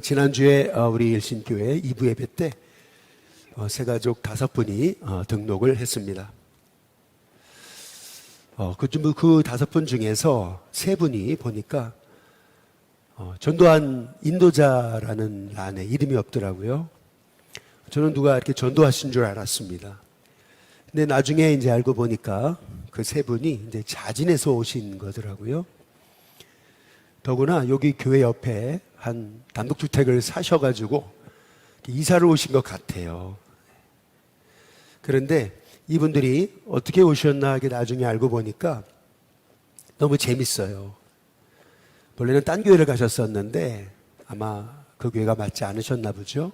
지난주에 우리 일신교회 2부 예배 때 새가족 5분이 등록을 했습니다. 그 5분 중에서 3분이 보니까 전도한 인도자라는 란에 이름이 없더라고요. 저는 누가 이렇게 전도하신 줄 알았습니다. 근데 나중에 이제 알고 보니까 그 3분이 이제 자진해서 오신 거더라고요. 더구나 여기 교회 옆에 한 단독주택을 사셔가지고 이사를 오신 것 같아요. 그런데 이분들이 어떻게 오셨나 하게 나중에 알고 보니까 너무 재밌어요. 원래는 딴 교회를 가셨었는데 아마 그 교회가 맞지 않으셨나 보죠.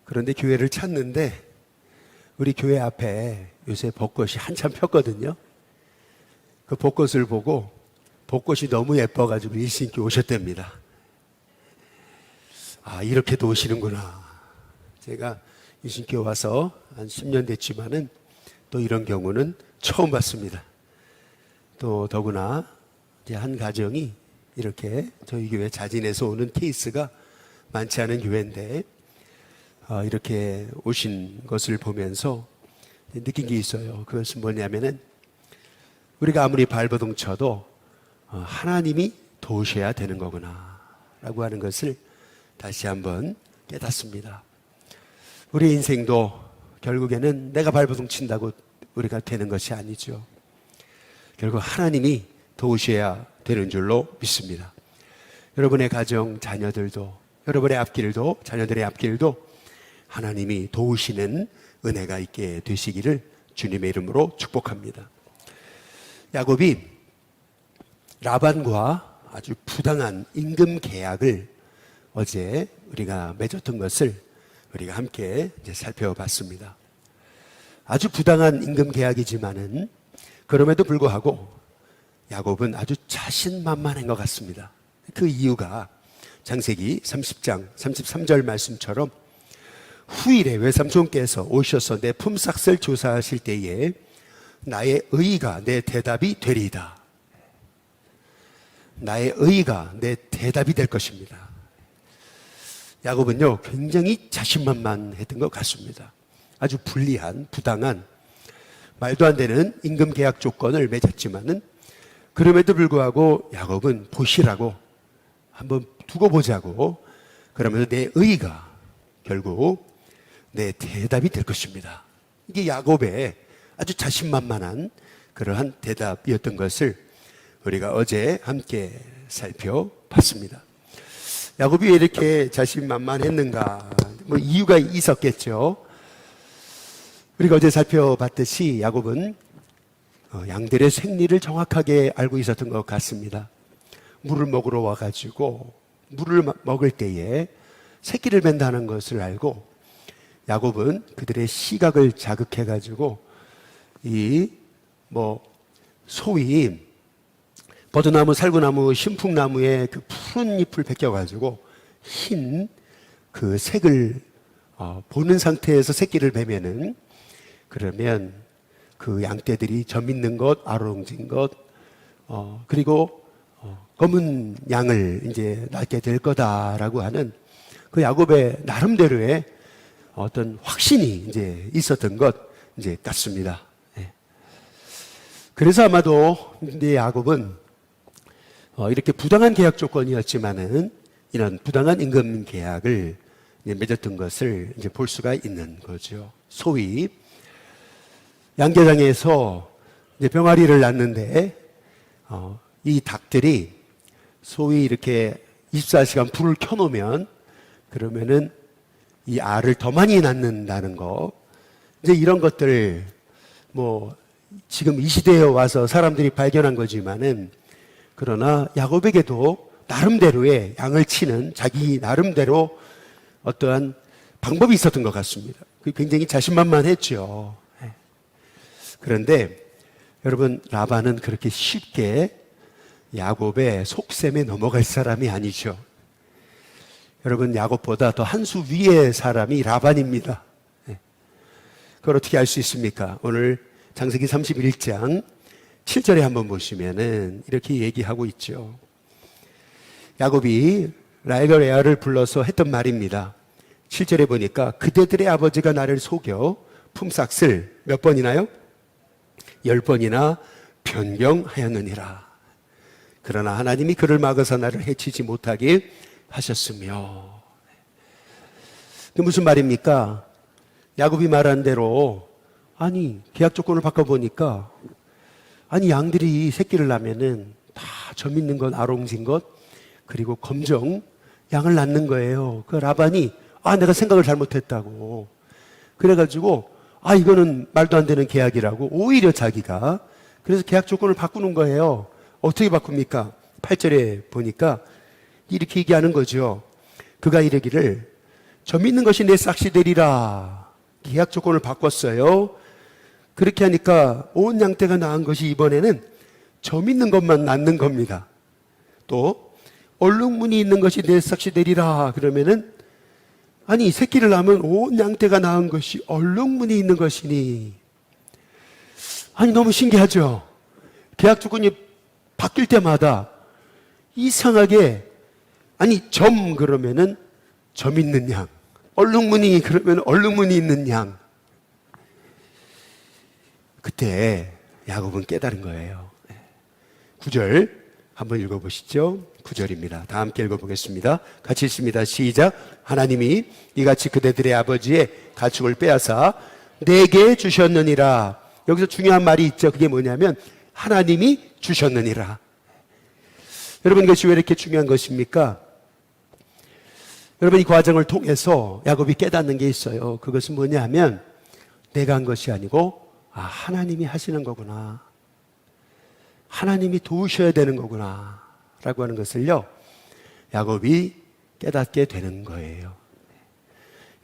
그런데 교회를 찾는데 우리 교회 앞에 요새 벚꽃이 한참 폈거든요. 그 벚꽃을 보고 벚꽃이 너무 예뻐가지고 일신교 오셨답니다. 이렇게도 오시는구나. 제가 일신교 와서 한 10년 됐지만은 또 이런 경우는 처음 봤습니다. 또 더구나 이제 한 가정이 이렇게 저희 교회 자진해서 오는 케이스가 많지 않은 교회인데 이렇게 오신 것을 보면서 느낀 게 있어요. 그것은 뭐냐면은 우리가 아무리 발버둥 쳐도 하나님이 도우셔야 되는 거구나 라고 하는 것을 다시 한번 깨닫습니다. 우리 인생도 결국에는 내가 발버둥 친다고 우리가 되는 것이 아니죠. 결국 하나님이 도우셔야 되는 줄로 믿습니다. 여러분의 가정, 자녀들도, 여러분의 앞길도, 자녀들의 앞길도 하나님이 도우시는 은혜가 있게 되시기를 주님의 이름으로 축복합니다. 야곱이 라반과 아주 부당한 임금 계약을 어제 우리가 맺었던 것을 우리가 함께 이제 살펴봤습니다. 아주 부당한 임금 계약이지만은 그럼에도 불구하고 야곱은 아주 자신만만한 것 같습니다. 그 이유가 창세기 30장 33절 말씀처럼 후일에 외삼촌께서 오셔서 내 품삯을 조사하실 때에 나의 의가 내 대답이 되리이다. 나의 의가 내 대답이 될 것입니다. 야곱은요 굉장히 자신만만했던 것 같습니다. 아주 불리한, 부당한, 말도 안 되는 임금 계약 조건을 맺었지만은 그럼에도 불구하고 야곱은 보시라고 한번 두고 보자고 그러면서 내 의가 결국 내 대답이 될 것입니다. 이게 야곱의 아주 자신만만한 그러한 대답이었던 것을 우리가 어제 함께 살펴봤습니다. 야곱이 왜 이렇게 자신만만했는가? 이유가 있었겠죠. 우리가 어제 살펴봤듯이 야곱은 양들의 생리를 정확하게 알고 있었던 것 같습니다. 물을 먹으러 와가지고 물을 먹을 때에 새끼를 뺀다는 것을 알고 야곱은 그들의 시각을 자극해가지고 소위 버드나무, 살구나무, 신풍나무의 그 푸른 잎을 벗겨가지고 흰 그 색을 보는 상태에서 새끼를 베면은 그러면 그 양떼들이 점 있는 것, 아롱진 것, 그리고 검은 양을 이제 낳게 될 거다라고 하는 그 야곱의 나름대로의 어떤 확신이 이제 있었던 것 이제 같습니다. 그래서 아마도 이제 야곱은 이렇게 부당한 계약 조건이었지만은 이런 부당한 임금 계약을 맺었던 것을 이제 볼 수가 있는 거죠. 소위 양계장에서 이제 병아리를 낳는데 이 닭들이 소위 이렇게 24시간 불을 켜놓으면 그러면은 이 알을 더 많이 낳는다는 거. 이제 이런 것들 지금 이 시대에 와서 사람들이 발견한 거지만은 그러나 야곱에게도 나름대로의 양을 치는 자기 나름대로 어떠한 방법이 있었던 것 같습니다. 굉장히 자신만만했죠. 그런데 여러분 라반은 그렇게 쉽게 야곱의 속셈에 넘어갈 사람이 아니죠. 여러분 야곱보다 더 한 수 위의 사람이 라반입니다. 그걸 어떻게 알 수 있습니까? 오늘 창세기 31장 7절에 한번 보시면은 이렇게 얘기하고 있죠. 야곱이 라헬과 레아를 불러서 했던 말입니다. 7절에 보니까 그대들의 아버지가 나를 속여 품삯을 몇 번이나요? 10번이나 변경하였느니라. 그러나 하나님이 그를 막아서 나를 해치지 못하게 하셨으며. 무슨 말입니까? 야곱이 말한 대로 아니 계약 조건을 바꿔보니까 아니 양들이 새끼를 낳으면은 다 점 있는 것, 아롱진 것, 그리고 검정 양을 낳는 거예요. 그 라반이 내가 생각을 잘못했다고 그래가지고 이거는 말도 안 되는 계약이라고 오히려 자기가 그래서 계약 조건을 바꾸는 거예요. 어떻게 바꿉니까? 8절에 보니까 이렇게 얘기하는 거죠. 그가 이르기를 점 있는 것이 내 삭시 되리라. 계약 조건을 바꿨어요. 그렇게 하니까 온 양떼가 낳은 것이 이번에는 점 있는 것만 낳는 겁니다. 또 얼룩무늬 있는 것이 내 삭시 되리라. 그러면은 아니 새끼를 낳으면 온 양떼가 낳은 것이 얼룩무늬 있는 것이니. 아니 너무 신기하죠. 계약 조건이 바뀔 때마다 이상하게 아니 점 그러면은 점 있는 양, 얼룩무늬 그러면 얼룩무늬 있는 양. 그때 야곱은 깨달은 거예요. 9절 한번 읽어보시죠. 9절입니다. 다 함께 읽어보겠습니다. 같이 읽습니다. 시작. 하나님이 이같이 그대들의 아버지의 가축을 빼앗아 내게 주셨느니라. 여기서 중요한 말이 있죠. 그게 뭐냐면 하나님이 주셨느니라. 여러분 이것이 왜 이렇게 중요한 것입니까? 여러분 이 과정을 통해서 야곱이 깨닫는 게 있어요. 그것은 뭐냐면 내가 한 것이 아니고 하나님이 하시는 거구나. 하나님이 도우셔야 되는 거구나 라고 하는 것을요 야곱이 깨닫게 되는 거예요.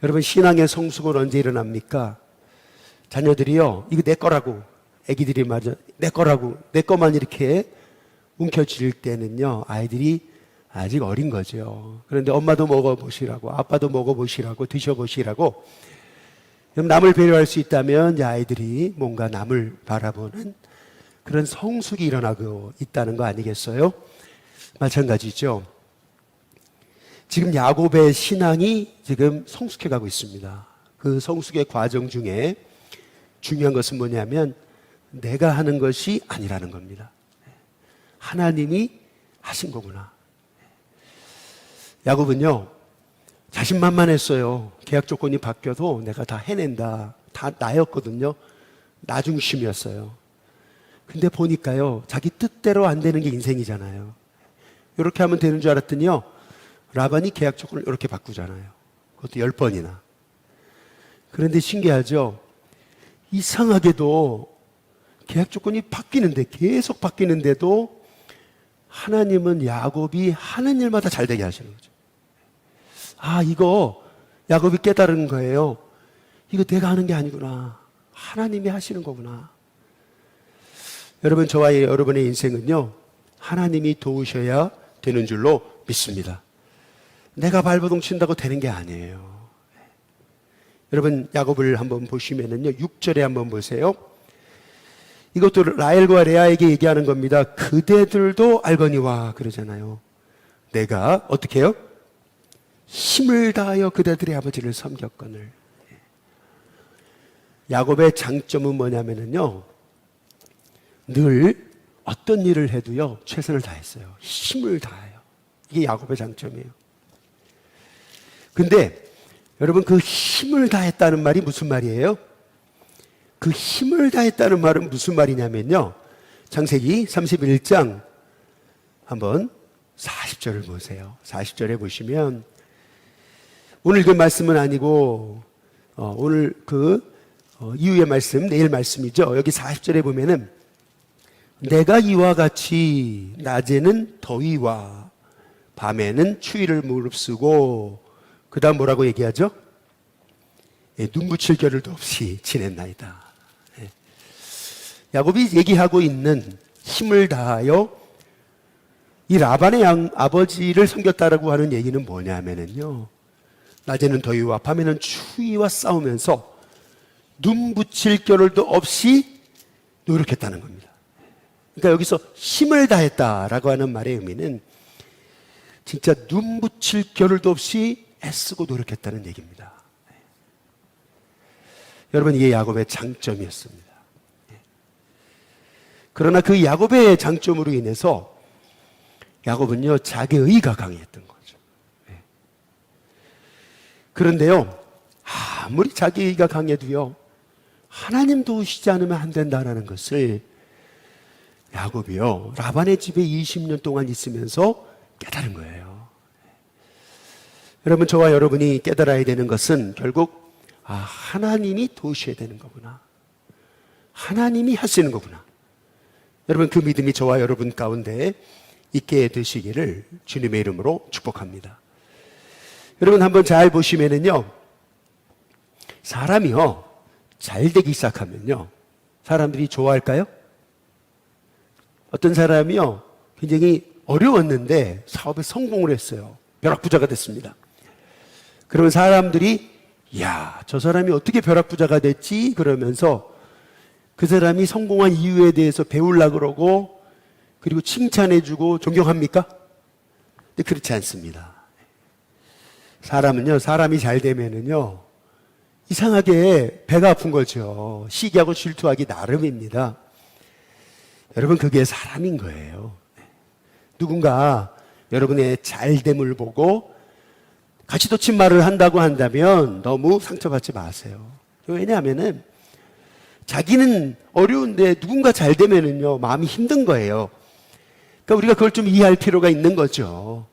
여러분 신앙의 성숙은 언제 일어납니까? 자녀들이요 이거 내 거라고 애기들이 맞아 내 거라고 내 거만 이렇게 움켜쥘 때는요 아이들이 아직 어린 거죠. 그런데 엄마도 먹어보시라고 아빠도 먹어보시라고 드셔보시라고 남을 배려할 수 있다면 이제 아이들이 뭔가 남을 바라보는 그런 성숙이 일어나고 있다는 거 아니겠어요? 마찬가지죠. 지금 야곱의 신앙이 지금 성숙해 가고 있습니다. 그 성숙의 과정 중에 중요한 것은 뭐냐면 내가 하는 것이 아니라는 겁니다. 하나님이 하신 거구나. 야곱은요 자신만만했어요. 계약 조건이 바뀌어도 내가 다 해낸다. 다 나였거든요. 나 중심이었어요. 근데 보니까요 자기 뜻대로 안 되는 게 인생이잖아요. 이렇게 하면 되는 줄 알았더니요 라반이 계약 조건을 이렇게 바꾸잖아요. 그것도 10번이나. 그런데 신기하죠. 이상하게도 계약 조건이 바뀌는데 계속 바뀌는데도 하나님은 야곱이 하는 일마다 잘 되게 하시는 거죠. 이거 야곱이 깨달은 거예요. 이거 내가 하는 게 아니구나. 하나님이 하시는 거구나. 여러분 저와 여러분의 인생은요 하나님이 도우셔야 되는 줄로 믿습니다. 내가 발버둥 친다고 되는 게 아니에요. 여러분 야곱을 한번 보시면은요 6절에 한번 보세요. 이것도 라헬과 레아에게 얘기하는 겁니다. 그대들도 알거니와 그러잖아요. 내가 어떻게 해요? 힘을 다하여 그대들의 아버지를 섬겼거늘. 야곱의 장점은 뭐냐면요 늘 어떤 일을 해도요 최선을 다했어요. 힘을 다해요. 이게 야곱의 장점이에요. 근데 여러분 그 힘을 다했다는 말이 무슨 말이에요? 그 힘을 다했다는 말은 무슨 말이냐면요 창세기 31장 한번 40절을 보세요. 40절에 보시면 오늘 그 말씀은 아니고 오늘 이후의 말씀 내일 말씀이죠. 여기 40절에 보면은 내가 이와 같이 낮에는 더위와 밤에는 추위를 무릅쓰고 그 다음 뭐라고 얘기하죠? 눈 붙일 겨를도 없이 지냈나이다. 야곱이 얘기하고 있는 힘을 다하여 이 라반의 아버지를 섬겼다라고 하는 얘기는 뭐냐면요 낮에는 더위와 밤에는 추위와 싸우면서 눈 붙일 겨를도 없이 노력했다는 겁니다. 그러니까 여기서 힘을 다했다라고 하는 말의 의미는 진짜 눈 붙일 겨를도 없이 애쓰고 노력했다는 얘기입니다. 여러분, 이게 야곱의 장점이었습니다. 그러나 그 야곱의 장점으로 인해서 야곱은요, 자기의 의가 강했던 거죠. 그런데요, 아무리 자기 의가 강해도요, 하나님 도우시지 않으면 안 된다는 것을 야곱이요, 라반의 집에 20년 동안 있으면서 깨달은 거예요. 여러분, 저와 여러분이 깨달아야 되는 것은 결국 하나님이 도우셔야 되는 거구나, 하나님이 하시는 거구나. 여러분, 그 믿음이 저와 여러분 가운데 있게 되시기를 주님의 이름으로 축복합니다. 여러분, 한번 잘 보시면은요, 사람이요, 잘 되기 시작하면요, 사람들이 좋아할까요? 어떤 사람이요, 굉장히 어려웠는데 사업에 성공을 했어요. 벼락부자가 됐습니다. 그러면 사람들이 야, 저 사람이 어떻게 벼락부자가 됐지? 그러면서 그 사람이 성공한 이유에 대해서 배우려고 그러고, 그리고 칭찬해주고 존경합니까? 근데 그렇지 않습니다. 사람은요, 사람이 잘 되면은요, 이상하게 배가 아픈 거죠. 시기하고 질투하기 나름입니다. 여러분, 그게 사람인 거예요. 누군가 여러분의 잘됨을 보고 가시돋친 말을 한다고 한다면 너무 상처받지 마세요. 왜냐하면은 자기는 어려운데 누군가 잘 되면은요, 마음이 힘든 거예요. 그러니까 우리가 그걸 좀 이해할 필요가 있는 거죠.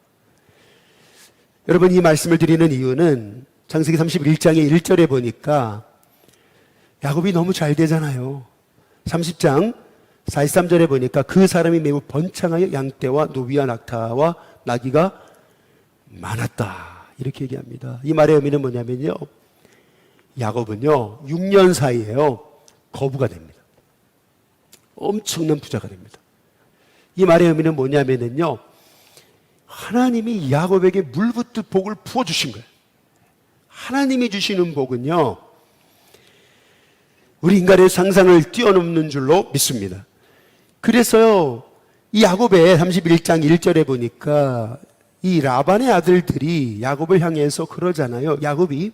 여러분, 이 말씀을 드리는 이유는 창세기 31장의 1절에 보니까 야곱이 너무 잘 되잖아요. 30장 43절에 보니까 그 사람이 매우 번창하여 양떼와 노비와 낙타와 나귀가 많았다, 이렇게 얘기합니다. 이 말의 의미는 뭐냐면요, 야곱은요 6년 사이에요 거부가 됩니다. 엄청난 부자가 됩니다. 이 말의 의미는 뭐냐면요, 하나님이 야곱에게 물붓듯 복을 부어주신 거예요. 하나님이 주시는 복은요, 우리 인간의 상상을 뛰어넘는 줄로 믿습니다. 그래서요, 이 야곱의 31장 1절에 보니까 이 라반의 아들들이 야곱을 향해서 그러잖아요. 야곱이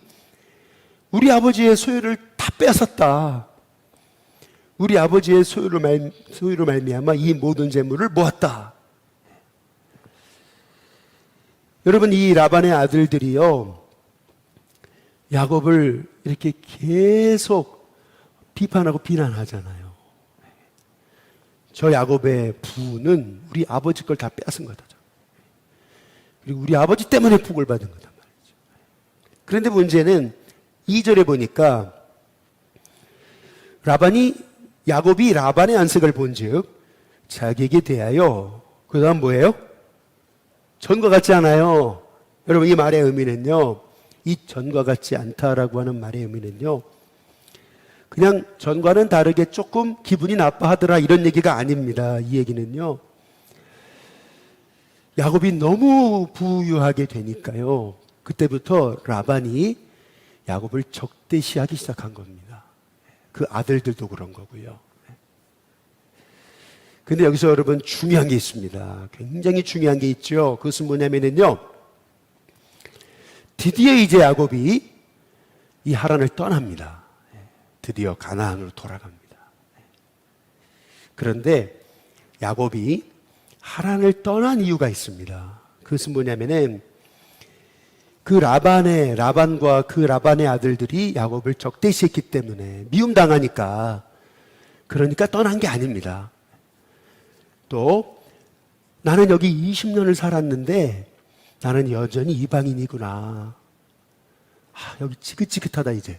우리 아버지의 소유를 다 뺏었다. 우리 아버지의 소유로 말미암아 이 모든 재물을 모았다. 여러분, 이 라반의 아들들이요, 야곱을 이렇게 계속 비판하고 비난하잖아요. 저 야곱의 부는 우리 아버지 걸 다 뺏은 거다. 그리고 우리 아버지 때문에 복을 받은 거단 말이죠. 그런데 문제는 2절에 보니까 야곱이 라반의 안색을 본즉 자기에게 대하여, 그 다음 뭐예요? 전과 같지 않아요. 여러분, 이 말의 의미는요, 이 전과 같지 않다라고 하는 말의 의미는요, 그냥 전과는 다르게 조금 기분이 나빠하더라, 이런 얘기가 아닙니다. 이 얘기는요, 야곱이 너무 부유하게 되니까요, 그때부터 라반이 야곱을 적대시하기 시작한 겁니다. 그 아들들도 그런 거고요. 근데 여기서 여러분, 중요한 게 있습니다. 굉장히 중요한 게 있죠. 그것은 뭐냐면요, 드디어 이제 야곱이 이 하란을 떠납니다. 드디어 가나안으로 돌아갑니다. 그런데 야곱이 하란을 떠난 이유가 있습니다. 그것은 뭐냐면은 라반과 그 라반의 아들들이 야곱을 적대시했기 때문에, 미움당하니까, 그러니까 떠난 게 아닙니다. 또 나는 여기 20년을 살았는데 나는 여전히 이방인이구나, 여기 지긋지긋하다 이제.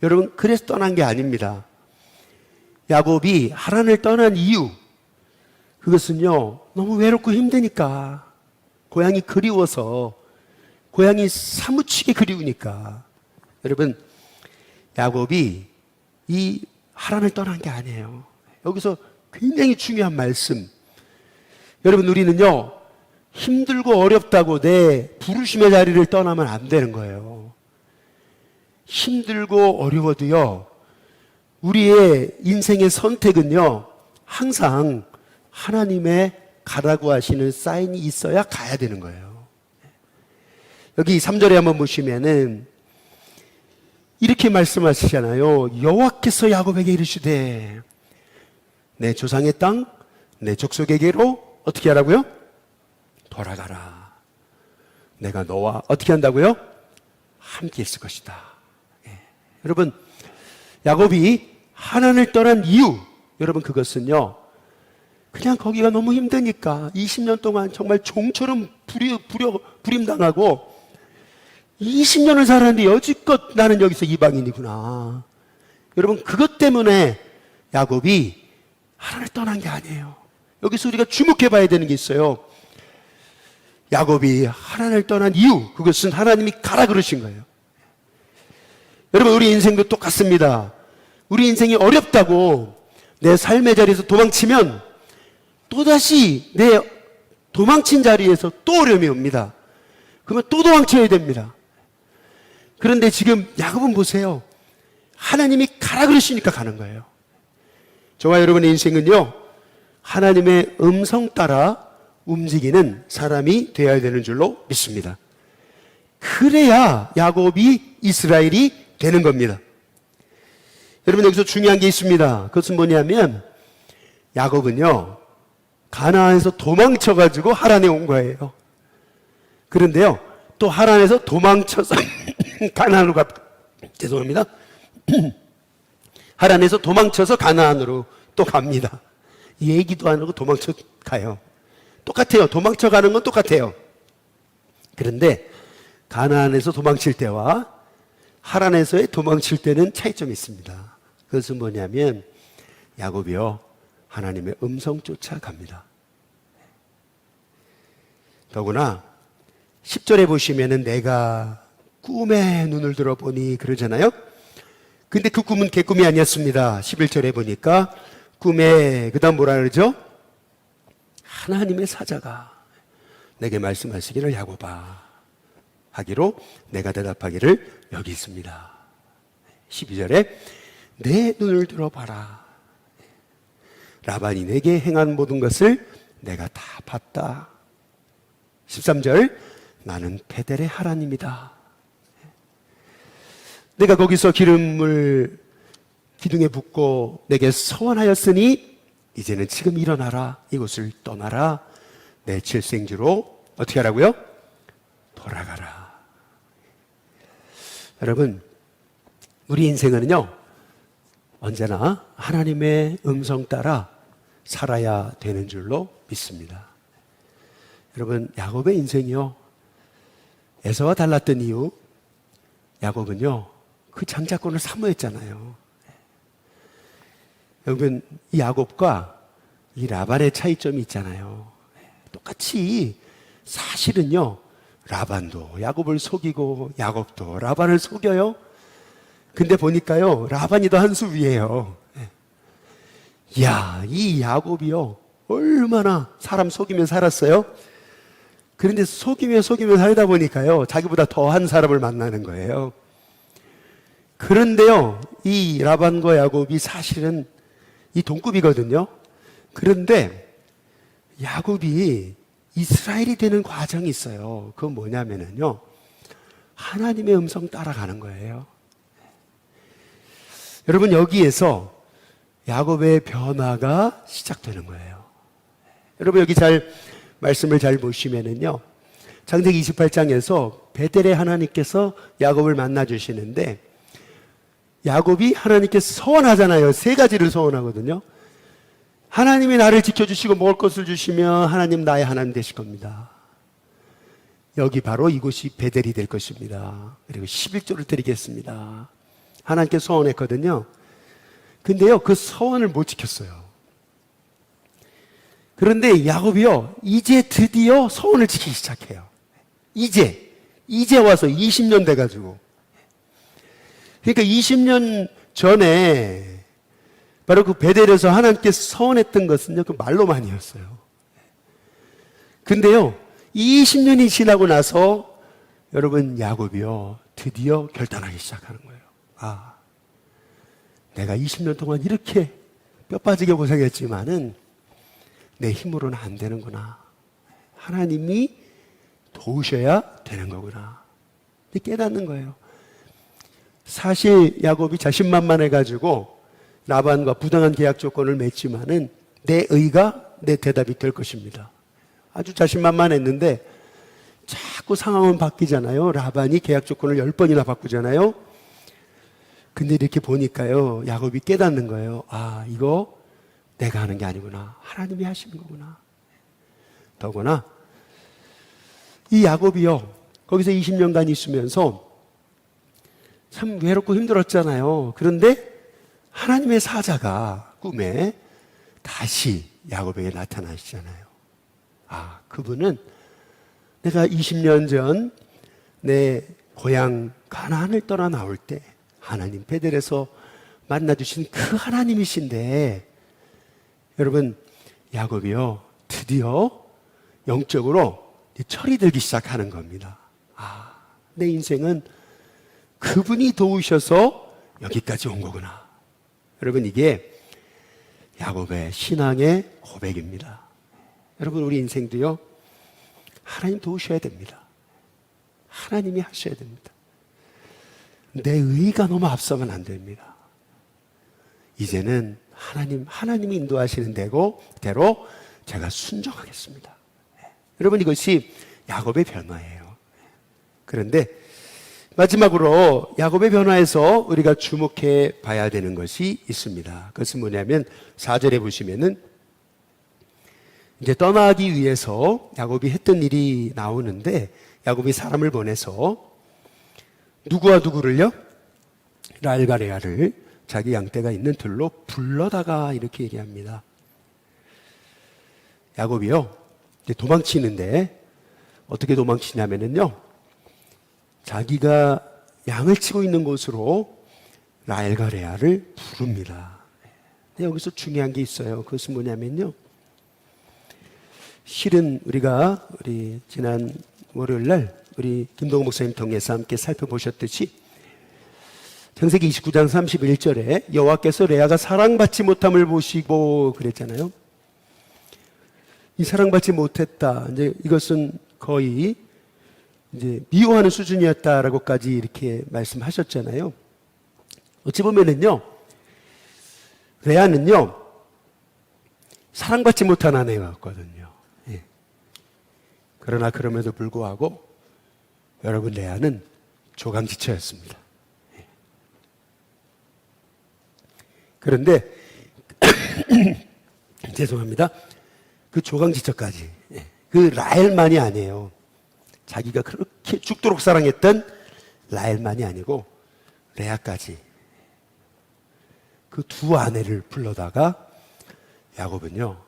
여러분, 그래서 떠난 게 아닙니다. 야곱이 하란을 떠난 이유, 그것은요, 너무 외롭고 힘드니까, 고향이 그리워서, 고향이 사무치게 그리우니까. 여러분, 야곱이 이 하란을 떠난 게 아니에요. 여기서 굉장히 중요한 말씀. 여러분, 우리는요, 힘들고 어렵다고 내 부르심의 자리를 떠나면 안 되는 거예요. 힘들고 어려워도요, 우리의 인생의 선택은요, 항상 하나님의 가라고 하시는 사인이 있어야 가야 되는 거예요. 여기 3절에 한번 보시면은 이렇게 말씀하시잖아요. 여호와께서 야곱에게 이르시되 내 조상의 땅, 내 족속에게로 어떻게 하라고요? 돌아가라. 내가 너와 어떻게 한다고요? 함께 있을 것이다. 예. 여러분, 야곱이 하란을 떠난 이유, 여러분 그것은요, 그냥 거기가 너무 힘드니까 20년 동안 정말 종처럼 부림당하고 20년을 살았는데 여지껏 나는 여기서 이방인이구나. 여러분, 그것 때문에 야곱이 하란을 떠난 게 아니에요. 여기서 우리가 주목해 봐야 되는 게 있어요. 야곱이 하란을 떠난 이유, 그것은 하나님이 가라 그러신 거예요. 여러분, 우리 인생도 똑같습니다. 우리 인생이 어렵다고 내 삶의 자리에서 도망치면 또다시 내 도망친 자리에서 또 어려움이 옵니다. 그러면 또 도망쳐야 됩니다. 그런데 지금 야곱은 보세요. 하나님이 가라 그러시니까 가는 거예요. 저와 여러분의 인생은요, 하나님의 음성 따라 움직이는 사람이 되어야 되는 줄로 믿습니다. 그래야 야곱이 이스라엘이 되는 겁니다. 여러분, 여기서 중요한 게 있습니다. 그것은 뭐냐면 야곱은요, 가나안에서 도망쳐가지고 하란에 온 거예요. 그런데요, 또 하란에서 도망쳐서 가나안으로 죄송합니다. 하란에서 도망쳐서 가나안으로 또 갑니다. 얘기도 안 하고 도망쳐 가요. 똑같아요. 도망쳐 가는 건 똑같아요. 그런데 가나안에서 도망칠 때와 하란에서의 도망칠 때는 차이점이 있습니다. 그것은 뭐냐면 야곱이요, 하나님의 음성 쫓아갑니다. 더구나 10절에 보시면은 내가 꿈에 눈을 들어보니 그러잖아요. 근데 그 꿈은 개꿈이 아니었습니다. 11절에 보니까 꿈에 그 다음 뭐라 그러죠? 하나님의 사자가 내게 말씀하시기를 야곱아 하기로 내가 대답하기를 여기 있습니다. 12절에 내 눈을 들어봐라. 라반이 내게 행한 모든 것을 내가 다 봤다. 13절 나는 베델의 하나님이다. 내가 거기서 기름을 기둥에 붓고 내게 서원하였으니 이제는 지금 일어나라. 이곳을 떠나라. 내 칠생주로 어떻게 하라고요? 돌아가라. 여러분, 우리 인생은요, 언제나 하나님의 음성 따라 살아야 되는 줄로 믿습니다. 여러분, 야곱의 인생이요, 에서와 달랐던 이유, 야곱은요, 그 장자권을 사모했잖아요. 여러분, 이 야곱과 이 라반의 차이점이 있잖아요. 똑같이 사실은요, 라반도 야곱을 속이고 야곱도 라반을 속여요. 근데 보니까요, 라반이 더 한 수 위에요. 이야, 이 야곱이요, 얼마나 사람 속이면 살았어요? 그런데 속이면 살다 보니까요, 자기보다 더한 사람을 만나는 거예요. 그런데요, 이 라반과 야곱이 사실은 이 동급이거든요. 그런데 야곱이 이스라엘이 되는 과정이 있어요. 그건 뭐냐면요, 하나님의 음성 따라가는 거예요. 여러분, 여기에서 야곱의 변화가 시작되는 거예요. 여러분, 여기 말씀을 잘 보시면은요, 창세기 28장에서 베델의 하나님께서 야곱을 만나 주시는데, 야곱이 하나님께서 서원하잖아요. 세 가지를 서원하거든요. 하나님이 나를 지켜주시고 먹을 것을 주시면 하나님 나의 하나님 되실 겁니다. 여기 바로 이곳이 베델이 될 것입니다. 그리고 11조를 드리겠습니다. 하나님께 서원했거든요. 근데요, 그 서원을 못 지켰어요. 그런데 야곱이요, 이제 드디어 서원을 지키기 시작해요. 이제 와서 20년 돼가지고. 그러니까 20년 전에 바로 그 베델에서 하나님께 서원했던 것은요, 그 말로만이었어요. 근데요, 20년이 지나고 나서 여러분, 야곱이요, 드디어 결단하기 시작하는 거예요. 아, 내가 20년 동안 이렇게 뼈 빠지게 고생했지만은 내 힘으로는 안 되는구나. 하나님이 도우셔야 되는 거구나. 깨닫는 거예요. 사실 야곱이 자신만만해가지고 라반과 부당한 계약 조건을 맺지만은 내 의가 내 대답이 될 것입니다. 아주 자신만만했는데 자꾸 상황은 바뀌잖아요. 라반이 계약 조건을 10번이나 바꾸잖아요. 근데 이렇게 보니까요, 야곱이 깨닫는 거예요. 아, 이거 내가 하는 게 아니구나. 하나님이 하시는 거구나. 더구나 이 야곱이요, 거기서 20년간 있으면서 참 외롭고 힘들었잖아요. 그런데 하나님의 사자가 꿈에 다시 야곱에게 나타나시잖아요. 아, 그분은 내가 20년 전 내 고향 가나안을 떠나 나올 때 하나님 베델에서 만나주신 그 하나님이신데, 여러분, 야곱이요, 드디어 영적으로 철이 들기 시작하는 겁니다. 아, 내 인생은 그분이 도우셔서 여기까지 온 거구나. 여러분, 이게 야곱의 신앙의 고백입니다. 여러분, 우리 인생도요, 하나님 도우셔야 됩니다. 하나님이 하셔야 됩니다. 내 의가 너무 앞서면 안 됩니다. 이제는 하나님이 인도하시는 대로 제가 순종하겠습니다. 여러분, 이것이 야곱의 변화예요. 그런데 마지막으로 야곱의 변화에서 우리가 주목해 봐야 되는 것이 있습니다. 그것은 뭐냐면 4절에 보시면은 이제 떠나기 위해서 야곱이 했던 일이 나오는데, 야곱이 사람을 보내서 누구와 누구를요? 라헬과 레아를 자기 양떼가 있는 들로 불러다가 이렇게 얘기합니다. 야곱이요, 이제 도망치는데 어떻게 도망치냐면요, 자기가 양을 치고 있는 곳으로 라헬과 레아를 부릅니다. 근데 여기서 중요한 게 있어요. 그것은 뭐냐면요, 실은 우리 지난 월요일 날 우리 김동호 목사님 통해서 함께 살펴보셨듯이 창세기 29장 31절에 여호와께서 레아가 사랑받지 못함을 보시고 그랬잖아요. 이 사랑받지 못했다, 이제 이것은 거의 이제 미워하는 수준이었다라고까지 이렇게 말씀하셨잖아요. 어찌 보면은요, 레아는요, 사랑받지 못한 아내였거든요. 예. 그러나 그럼에도 불구하고 여러분, 레아는 조강지처였습니다. 예. 그런데 죄송합니다. 그 조강지처까지, 예, 그 라헬만이 아니에요. 자기가 그렇게 죽도록 사랑했던 라헬만이 아니고 레아까지, 그 두 아내를 불러다가 야곱은요,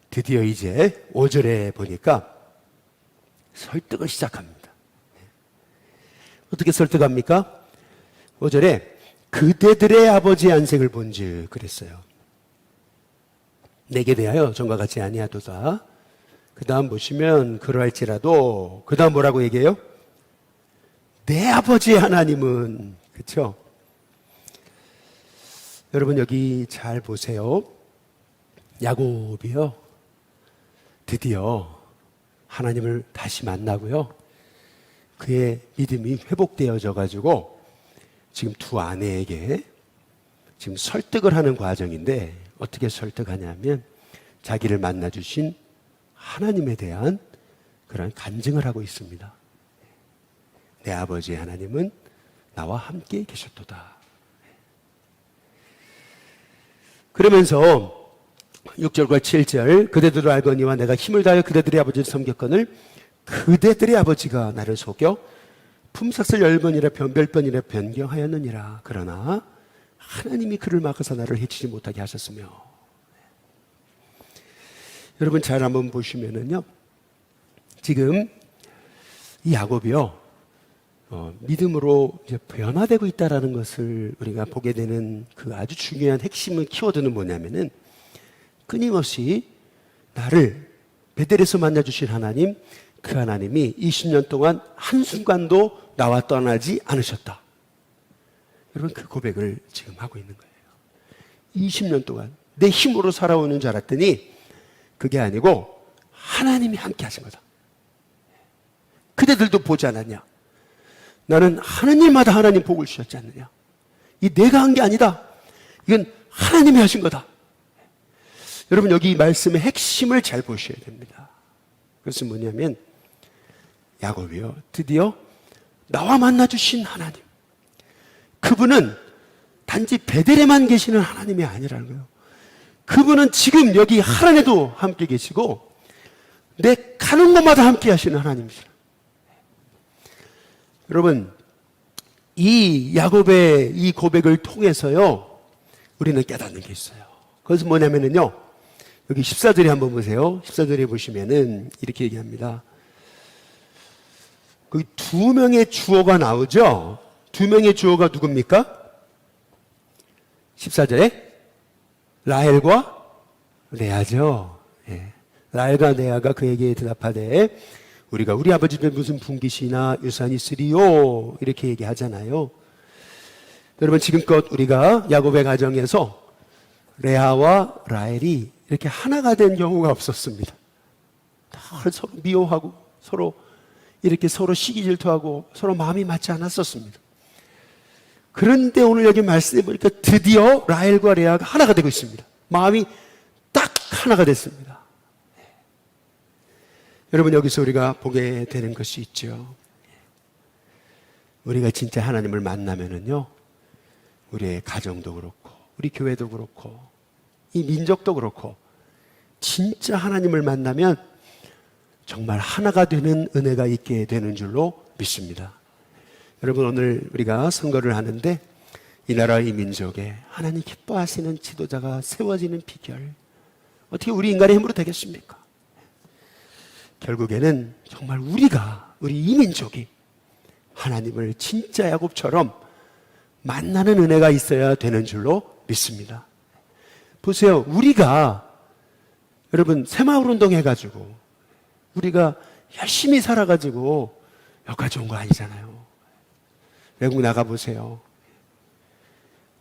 드디어 이제 5절에 보니까 설득을 시작합니다. 어떻게 설득합니까? 5절에 그대들의 아버지의 안색을 본즉 그랬어요. 내게 대하여 전과 같지 아니하도다. 그 다음 보시면 그러할지라도, 그 다음 뭐라고 얘기해요? 내 아버지의 하나님은, 그렇죠? 여러분, 여기 잘 보세요. 야곱이요, 드디어 하나님을 다시 만나고요, 그의 믿음이 회복되어져 가지고 지금 두 아내에게 지금 설득을 하는 과정인데, 어떻게 설득하냐면 자기를 만나주신 하나님에 대한 그런 간증을 하고 있습니다. 내 아버지의 하나님은 나와 함께 계셨도다. 그러면서 6절과 7절, 그대들을 알거니와 내가 힘을 다하여 그대들의 아버지를 섬겼거늘 그대들의 아버지가 나를 속여 품삯을 10번이라 변별번이라 변경하였느니라. 그러나 하나님이 그를 막아서 나를 해치지 못하게 하셨으며. 여러분, 잘 한번 보시면은요, 지금 이 야곱이요, 믿음으로 이제 변화되고 있다라는 것을 우리가 보게 되는 그 아주 중요한 핵심의 키워드는 뭐냐면은, 끊임없이 나를 베델에서 만나주신 하나님, 그 하나님이 20년 동안 한순간도 나와 떠나지 않으셨다. 여러분, 그 고백을 지금 하고 있는 거예요. 20년 동안 내 힘으로 살아오는 줄 알았더니 그게 아니고 하나님이 함께 하신 거다. 그대들도 보지 않았냐? 나는 하는 일마다 하나님 복을 주셨지 않느냐. 이 내가 한 게 아니다. 이건 하나님이 하신 거다. 여러분, 여기 이 말씀의 핵심을 잘 보셔야 됩니다. 그것은 뭐냐면 야곱이요, 드디어 나와 만나주신 하나님, 그분은 단지 베델에만 계시는 하나님이 아니라는 거예요. 그분은 지금 여기 하란에도 함께 계시고 내 가는 곳마다 함께 하시는 하나님이시라. 여러분, 이 야곱의 이 고백을 통해서요, 우리는 깨닫는 게 있어요. 그것은 뭐냐면요, 여기 14절에 한번 보세요. 14절에 보시면은 이렇게 얘기합니다. 거기 두 명의 주어가 나오죠? 두 명의 주어가 누굽니까? 14절에 라헬과 레아죠. 예. 라헬과 레아가 그에게 대답하되 우리가 우리 아버지 집에 무슨 분깃이나 유산이 있으리요, 이렇게 얘기하잖아요. 여러분, 지금껏 우리가 야곱의 가정에서 레아와 라헬이 이렇게 하나가 된 경우가 없었습니다. 다 서로 미워하고 서로 이렇게 서로 시기 질투하고 서로 마음이 맞지 않았었습니다. 그런데 오늘 여기 말씀해 보니까 드디어 라헬과 레아가 하나가 되고 있습니다. 마음이 딱 하나가 됐습니다. 여러분, 여기서 우리가 보게 되는 것이 있죠. 우리가 진짜 하나님을 만나면은요, 우리의 가정도 그렇고 우리 교회도 그렇고 이 민족도 그렇고 진짜 하나님을 만나면 정말 하나가 되는 은혜가 있게 되는 줄로 믿습니다. 여러분, 오늘 우리가 선거를 하는데 이 나라 이 민족에 하나님 기뻐하시는 지도자가 세워지는 비결, 어떻게 우리 인간의 힘으로 되겠습니까? 결국에는 정말 우리가, 우리 이 민족이 하나님을 진짜 야곱처럼 만나는 은혜가 있어야 되는 줄로 믿습니다. 보세요. 우리가, 여러분, 새마을운동 해가지고 우리가 열심히 살아가지고 여기까지 온 거 아니잖아요. 외국 나가보세요.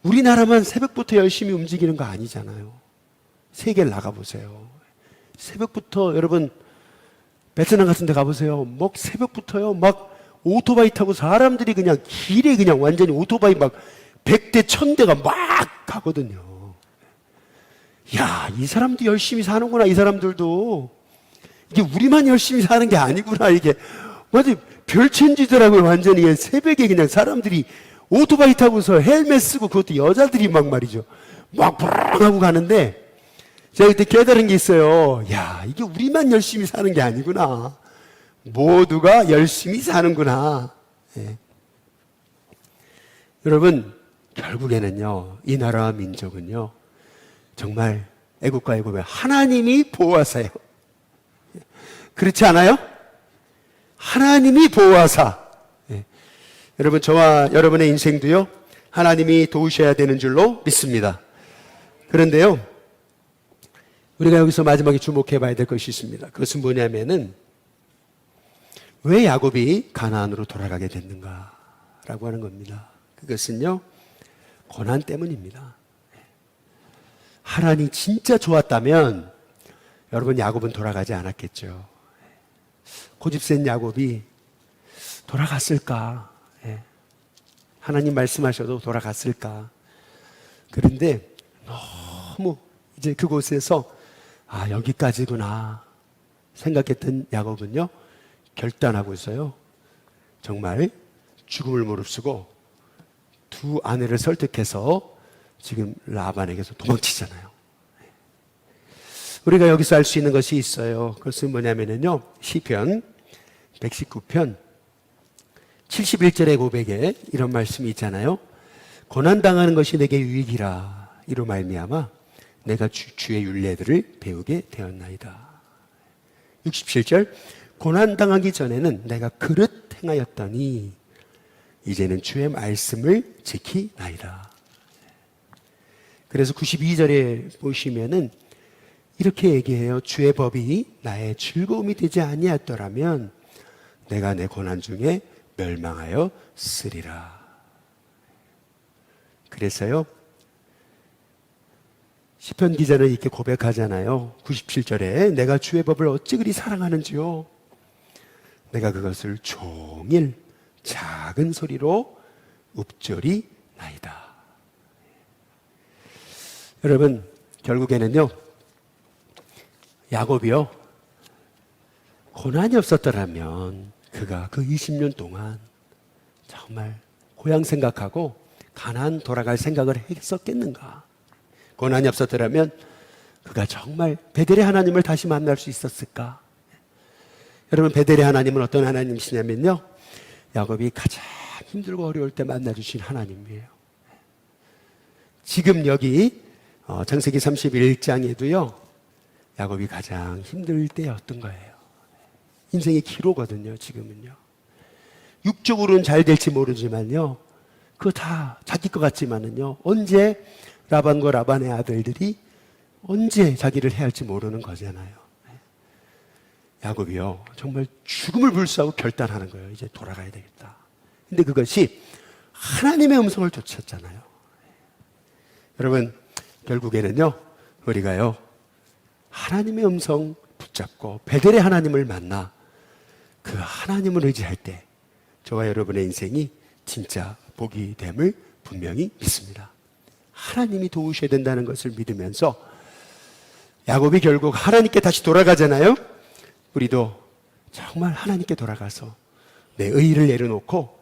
우리나라만 새벽부터 열심히 움직이는 거 아니잖아요. 세계를 나가보세요. 새벽부터, 여러분, 베트남 같은 데 가보세요. 막 새벽부터요, 막 오토바이 타고 사람들이 그냥 길에 그냥 완전히 오토바이 막 100대, 1000대가 막 가거든요. 야, 이 사람도 열심히 사는구나, 이 사람들도. 이게 우리만 열심히 사는 게 아니구나, 이게. 완전 별천지더라고요, 완전히. 새벽에 그냥 사람들이 오토바이 타고서 헬멧 쓰고, 그것도 여자들이 막 말이죠. 막 부릉 하고 가는데, 제가 그때 깨달은 게 있어요. 야, 이게 우리만 열심히 사는 게 아니구나. 모두가 열심히 사는구나. 예. 여러분, 결국에는요, 이 나라와 민족은요, 정말 애국과 애국의 하나님이 보호하세요. 그렇지 않아요? 하나님이 보호하사. 예. 여러분, 저와 여러분의 인생도요, 하나님이 도우셔야 되는 줄로 믿습니다. 그런데요, 우리가 여기서 마지막에 주목해 봐야 될 것이 있습니다. 그것은 뭐냐면은, 왜 야곱이 가나안으로 돌아가게 됐는가 라고 하는 겁니다. 그것은요, 고난 때문입니다. 하나님이 진짜 좋았다면 여러분, 야곱은 돌아가지 않았겠죠. 고집센 야곱이 돌아갔을까? 하나님 말씀하셔도 돌아갔을까? 그런데 너무 이제 그곳에서 여기까지구나 생각했던 야곱은요, 결단하고서요, 정말 죽음을 무릅쓰고 두 아내를 설득해서 지금 라반에게서 도망치잖아요. 우리가 여기서 알 수 있는 것이 있어요. 그것은 뭐냐면요, 시편 119편 71절의 고백에 이런 말씀이 있잖아요. 고난당하는 것이 내게 유익이라, 이로 말미암아 내가 주의 율례들을 배우게 되었나이다. 67절, 고난당하기 전에는 내가 그릇 행하였더니 이제는 주의 말씀을 지키나이다. 그래서 92절에 보시면은 이렇게 얘기해요. 주의 법이 나의 즐거움이 되지 아니하였더라면 내가 내 고난 중에 멸망하여 쓰리라. 그래서요, 시편 기자는 이렇게 고백하잖아요. 97절에 내가 주의 법을 어찌 그리 사랑하는지요. 내가 그것을 종일 작은 소리로 읍절이 나이다. 여러분, 결국에는요, 야곱이요, 고난이 없었더라면 그가 그 20년 동안 정말 고향 생각하고 가나안 돌아갈 생각을 했었겠는가? 고난이 없었더라면 그가 정말 베델의 하나님을 다시 만날 수 있었을까? 여러분, 베델의 하나님은 어떤 하나님이시냐면요, 야곱이 가장 힘들고 어려울 때 만나주신 하나님이에요. 지금 여기 창세기 31장에도요, 야곱이 가장 힘들 때였던 거예요. 인생의 기로거든요, 지금은요. 육적으로는 잘 될지 모르지만요, 그거 다 자기 것 같지만은요, 언제 라반과 라반의 아들들이 언제 자기를 해야 할지 모르는 거잖아요. 야곱이요, 정말 죽음을 불사하고 결단하는 거예요. 이제 돌아가야 되겠다. 근데 그것이 하나님의 음성을 쫓았잖아요. 여러분, 결국에는요, 우리가요, 하나님의 음성 붙잡고 베델의 하나님을 만나 그 하나님을 의지할 때 저와 여러분의 인생이 진짜 복이 됨을 분명히 믿습니다. 하나님이 도우셔야 된다는 것을 믿으면서 야곱이 결국 하나님께 다시 돌아가잖아요. 우리도 정말 하나님께 돌아가서 내 의의를 내려놓고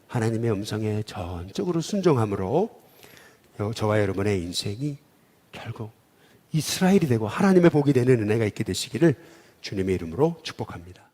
하나님의 음성에 전적으로 순종함으로 저와 여러분의 인생이 결국 이스라엘이 되고 하나님의 복이 되는 은혜가 있게 되시기를 주님의 이름으로 축복합니다.